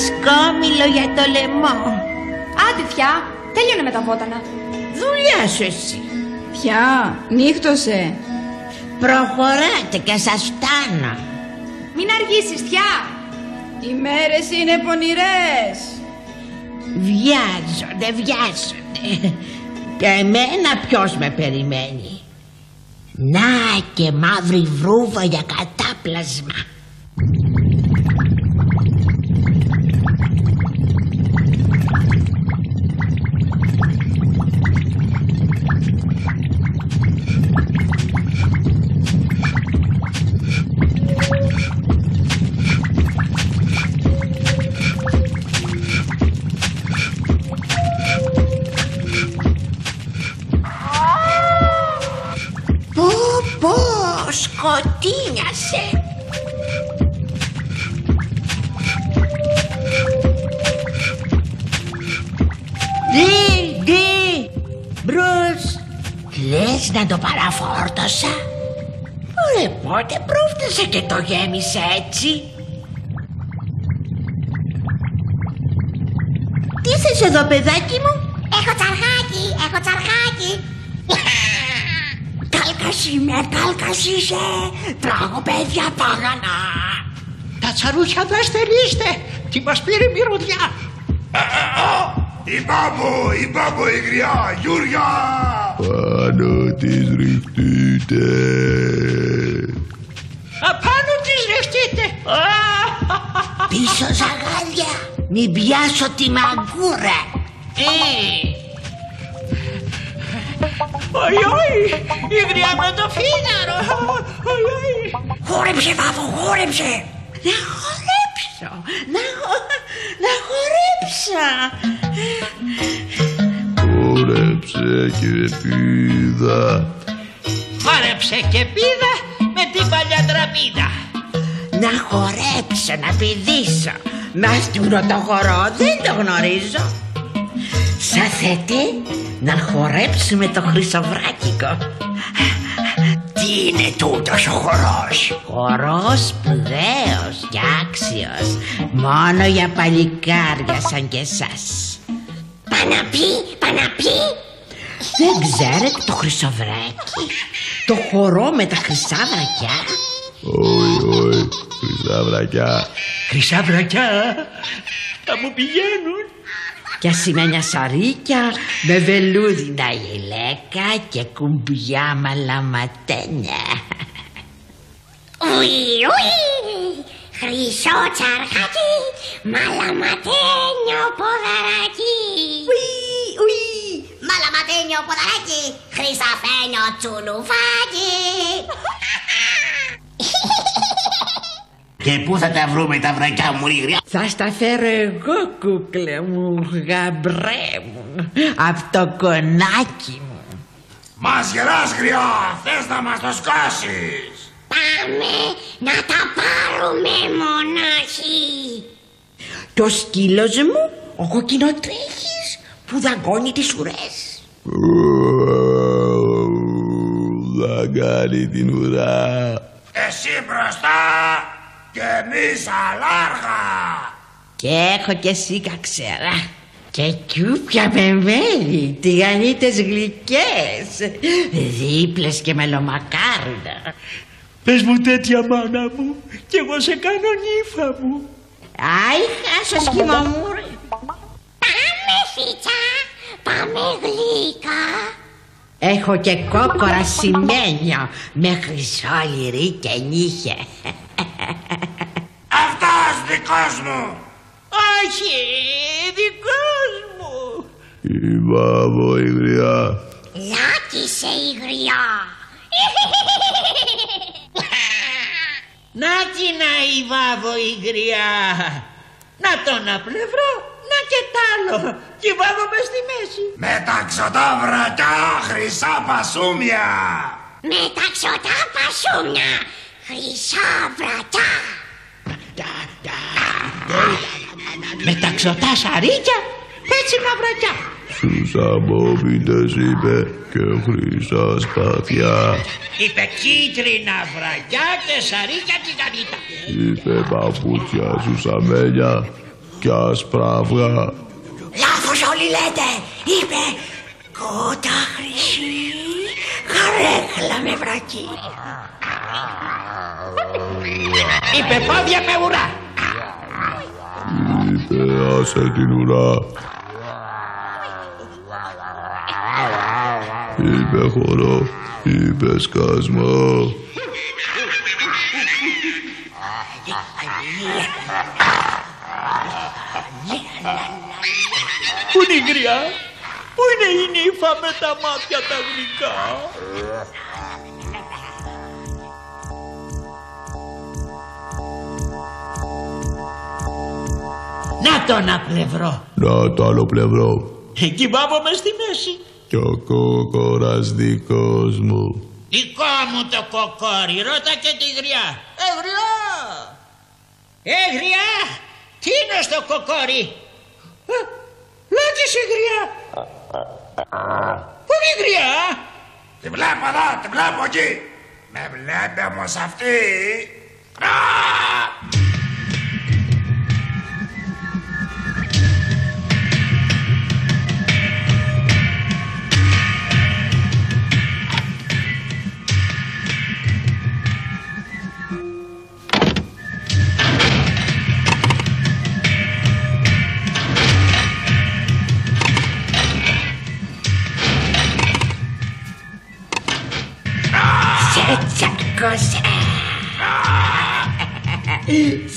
σκόμιλο για το λαιμό. Άντε θιά, τέλειωνε με τα βότανα. Δουλειά σου εσύ. Θιά, νύχτωσε. Προχωράτε και σας φτάνω. Μην αργήσεις θιά. Οι μέρες είναι πονηρές. Βιάζονται. Και εμένα ποιος με περιμένει? Να και μαύρη βρούβα για κατάπλασμα. Σκοτίνιασε. Ντι, Μπρους, λες να το παραφόρτωσα? Ωραία, πότε πρόφτασε και το γέμισε έτσι? Τι θες εδώ, παιδάκι μου? Έχω τσαρχάκι. Κάλκας είσαι, τραγωπέδια πάγανα. Τα τσαρούχια δεν στερείστε, τι μας πήρε η μυρωδιά. Η μπάμπο η γριά, Γιούρια. Πάνω της ριχτείτε. Απάνω της ριχτείτε. Πίσω ζαγάδια. Μην πιάσω τη μαγκούρα. Η γριά με το φίδαρο. Χόρεψε βάβο, χόρεψε. Να χορέψω. Χόρεψε και πήδα. Χόρεψε και πήδα με την παλιά τραμίδα. Να χορέψω, να πηδήσω. Να στείλω το χορό, δεν το γνωρίζω. Σαν θέτη να χορέψουμε το χρυσοβράκικο. Τι είναι τούτος ο χορός? Χορός σπουδαίος και άξιος, μόνο για παλικάρια σαν και εσάς. Παναπεί. Δεν ξέρετε το χρυσοβράκι? Το χορό με τα χρυσά βρακιά. Όχι, χρυσά βρακιά. Χρυσά βρακιά θα μου πηγαίνουν. Και ασημένια σαρίκια με βελούδινα γυλαίκα και κουμπιά μαλαματένια. Ουι, χρυσό τσαρχάκι, μαλαματένιο ποδαράκι. Ουι, μαλαματένιο ποδαράκι, χρυσαφένιο τσουλουφάκι. Και πού θα τα βρούμε τα βρακιά μου, Ρίγρια? Θα στα φέρω εγώ, κούκλε μου, γαμπρέ μου, απ' το κονάκι μου. Μας γελάς, Γριά, θες να μας το σκάσεις? Πάμε να τα πάρουμε μονάχοι. Το σκύλος μου, ο κοκκινοτρέχης, που δαγκώνει τις ουρές. Δαγκάνει την ουρά. Εσύ μπροστά και εμείς αλάργα. Και έχω και σίκα ξέρα. Και κιούπια με μέλι, τηγανίτες γλυκές, δίπλες και μελομακάρινα. Πες μου τέτοια, μάνα μου, κι εγώ σε κάνω νύφα μου. Άι, χάσω σχήμα μου, ρε. Πάμε φίτσα, πάμε γλυκά. Έχω και κόκορα σημαίνιο με χρυσό λυρί και νύχια. Αυτός δικός μου. Όχι, δικός μου. Η βάβο η γριά. Λάκησε η γριά. Να τι να η βάβο η γριά. Να τον απλευρώ, να και τ' άλλο. Και βάβω μες στη μέση. Με τα ξωτά βρακιά, χρυσά πασούμια. Με τα ξωτά πασούμια, χρυσά βρακιά. Με τα ξωτά σαρίκια, πέτσινα βρακιά. Στους αμμόβητες είπε και χρυσά σπαθιά. Είπε κίτρινα βρακιά και σαρίκια τηγανίτα. Είπε παπούτσια σου σαμένια. και άσπρα αυγά. Λάθος όλοι λέτε, είπε κότα χρυσή, καρέκλα με βρακή. Είπε πόδια με ουρά. Είπε άσε την ουρά. Είπε χορό, είπε σκασμό. Πού είναι η γριά, πού είναι η νύφα με τα μάτια τα γλυκά? Να το ένα πλευρό. Να το άλλο πλευρό. Εκεί βάβομαι στη μέση. Κι ο κόκορας δικός μου. Δικό μου το κοκόρι, ρώτα και τη γριά. Γριά! Γριά! Τι είναι στο κοκόρι? Λάκης η γριά. Πού είναι η γριά? Τη βλέπω εδώ, τη βλέπω εκεί. Με βλέπει όμως αυτή.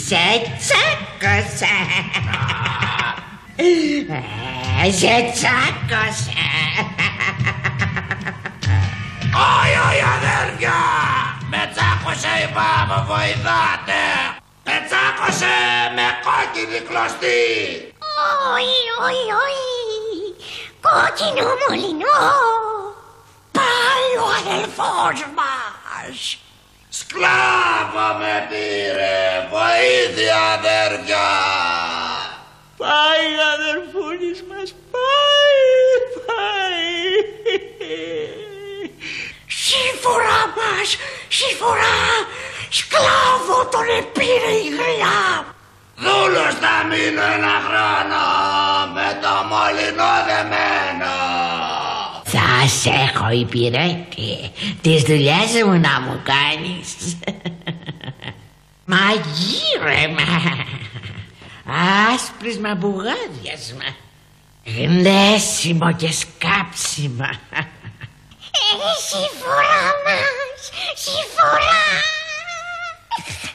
Σε τσάκωσα. Σε τσάκωσα. Όχι αδέρφια, με τσάκωσε η μπάμπα, βοηθάτε. Με τσάκωσε με κόκκινη κλωστή. Όχι. Κόκκινο μολυνό. Πάει ο αδελφός μας. Σκλάβα με πήρε, βοήθεια αδέρφια. Πάει ο αδερφούλης μας, πάει. Σύμφωνα μας, σύμφωνα, σκλάβο τον επήρε η γριά. Δούλος θα μείνω ένα χρόνο, με το μολυνό δεμένο. Θα σε έχω υπηρέτη, τις δουλειές μου να μου κάνεις. Μαγείρεμα, άσπρισμα μπουγάδιασμα, γνέσιμο και σκάψιμα. Συμφορά μας, συμφορά.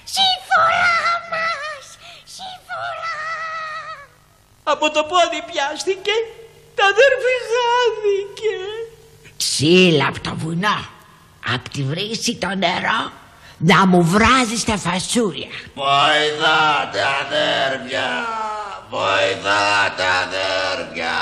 Συμφορά μας, συμφορά. Από το πόδι πιάστηκε, τα αδέρφη χάθηκε. Ξύλα απ' το βουνό, απ' τη βρύση το νερό, να μου βράζει στα φασούλια. Βοηθάτε αδέρφια, βοηθάτε αδέρφια.